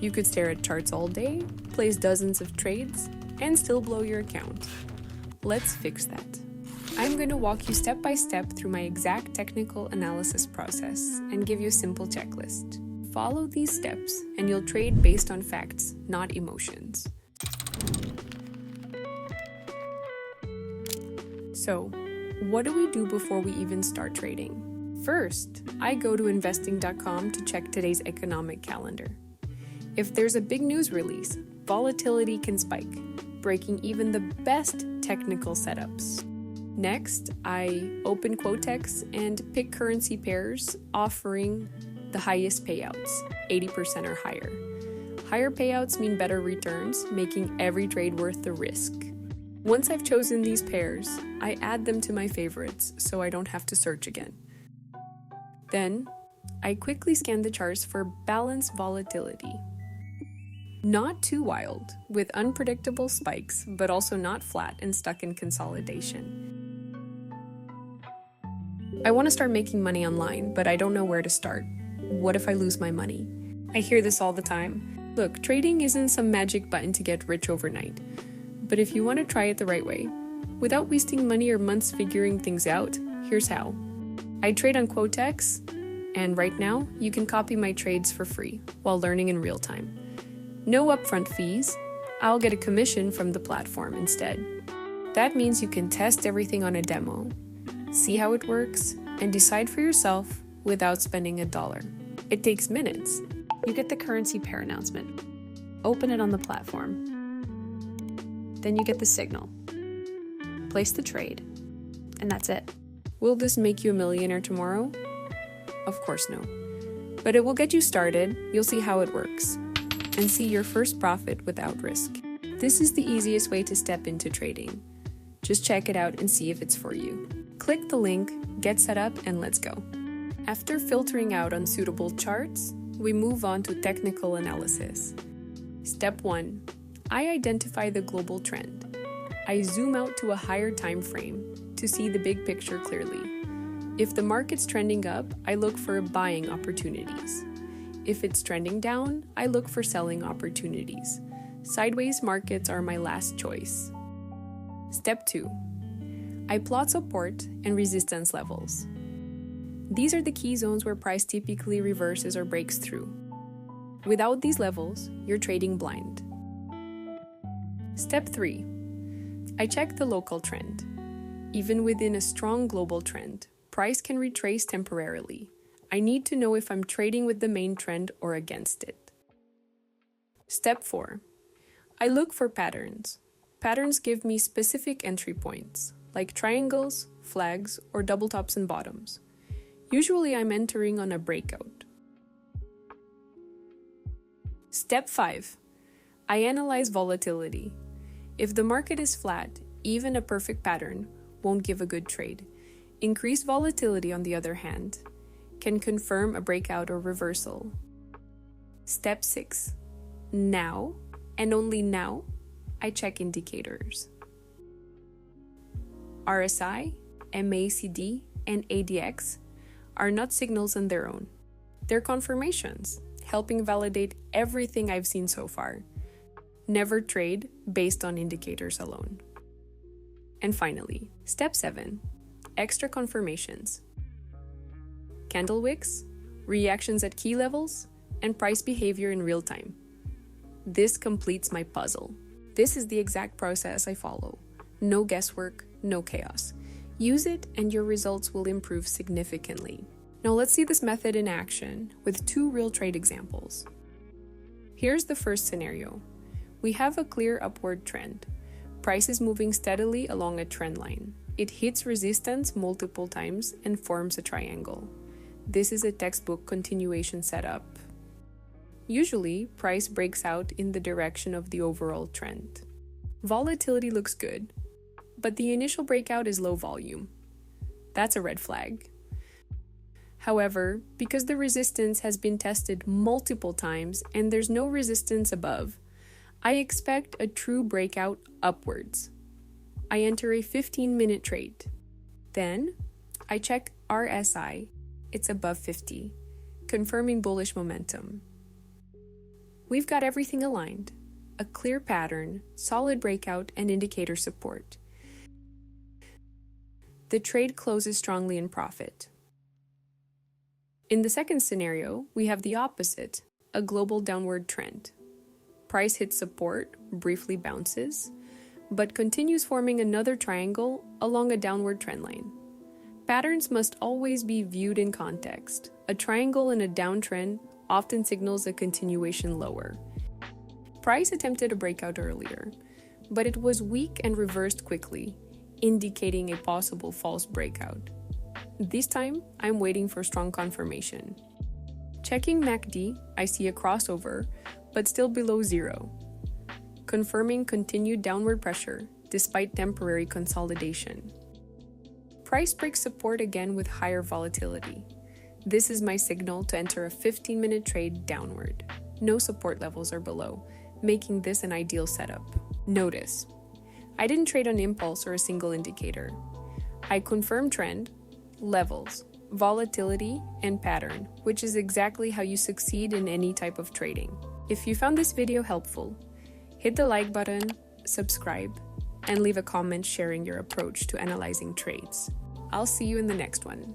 You could stare at charts all day, place dozens of trades, and still blow your account. Let's fix that. I'm going to walk you step by step through my exact technical analysis process and give you a simple checklist. Follow these steps and you'll trade based on facts, not emotions. So, what do we do before we even start trading? First, I go to investing.com to check today's economic calendar. If there's a big news release, volatility can spike, breaking even the best technical setups. Next, I open Quotex and pick currency pairs offering the highest payouts, 80% or higher. Higher payouts mean better returns, making every trade worth the risk. Once I've chosen these pairs, I add them to my favorites so I don't have to search again. Then, I quickly scan the charts for balanced volatility. Not too wild, with unpredictable spikes, but also not flat and stuck in consolidation. I want to start making money online, but I don't know where to start. What if I lose my money? I hear this all the time. Look, trading isn't some magic button to get rich overnight. But if you want to try it the right way, without wasting money or months figuring things out, here's how. I trade on Quotex, and right now, you can copy my trades for free while learning in real time. No upfront fees. I'll get a commission from the platform instead. That means you can test everything on a demo, see how it works, and decide for yourself without spending $1. It takes minutes. You get the currency pair announcement. Open it on the platform. Then you get the signal. Place the trade. And that's it. Will this make you a millionaire tomorrow? Of course no. But it will get you started, you'll see how it works, and see your first profit without risk. This is the easiest way to step into trading. Just check it out and see if it's for you. Click the link, get set up, and let's go. After filtering out unsuitable charts, we move on to technical analysis. Step 1. I identify the global trend. I zoom out to a higher time frame to see the big picture clearly. If the market's trending up, I look for buying opportunities. If it's trending down, I look for selling opportunities. Sideways markets are my last choice. Step 2. I plot support and resistance levels. These are the key zones where price typically reverses or breaks through. Without these levels, you're trading blind. Step 3. I check the local trend. Even within a strong global trend, price can retrace temporarily. I need to know if I'm trading with the main trend or against it. Step 4. I look for patterns. Patterns give me specific entry points, like triangles, flags, or double tops and bottoms. Usually I'm entering on a breakout. Step 5. I analyze volatility. If the market is flat, even a perfect pattern won't give a good trade. Increased volatility, on the other hand, can confirm a breakout or reversal. Step 6. Now, and only now, I check indicators. RSI, MACD, and ADX are not signals on their own. They're confirmations, helping validate everything I've seen so far. Never trade based on indicators alone. And finally, step 7, extra confirmations. Candle wicks, reactions at key levels, and price behavior in real time. This completes my puzzle. This is the exact process I follow. No guesswork, no chaos. Use it and your results will improve significantly. Now let's see this method in action with 2 real trade examples. Here's the first scenario. We have a clear upward trend. Price is moving steadily along a trend line. It hits resistance multiple times and forms a triangle. This is a textbook continuation setup. Usually, price breaks out in the direction of the overall trend. Volatility looks good, but the initial breakout is low volume. That's a red flag. However, because the resistance has been tested multiple times and there's no resistance above, I expect a true breakout upwards. I enter a 15-minute trade. Then, I check RSI. It's above 50, confirming bullish momentum. We've got everything aligned. A clear pattern, solid breakout, and indicator support. The trade closes strongly in profit. In the second scenario, we have the opposite, a global downward trend. Price hits support, briefly bounces, but continues forming another triangle along a downward trend line. Patterns must always be viewed in context. A triangle in a downtrend often signals a continuation lower. Price attempted a breakout earlier, but it was weak and reversed quickly, indicating a possible false breakout. This time, I'm waiting for strong confirmation. Checking MACD, I see a crossover, but still below zero, confirming continued downward pressure despite temporary consolidation. Price breaks support again with higher volatility. This is my signal to enter a 15-minute trade downward. No support levels are below, making this an ideal setup. Notice, I didn't trade on impulse or a single indicator. I confirmed trend, levels, volatility, and pattern, which is exactly how you succeed in any type of trading. If you found this video helpful, hit the like button, subscribe, and leave a comment sharing your approach to analyzing trades. I'll see you in the next one.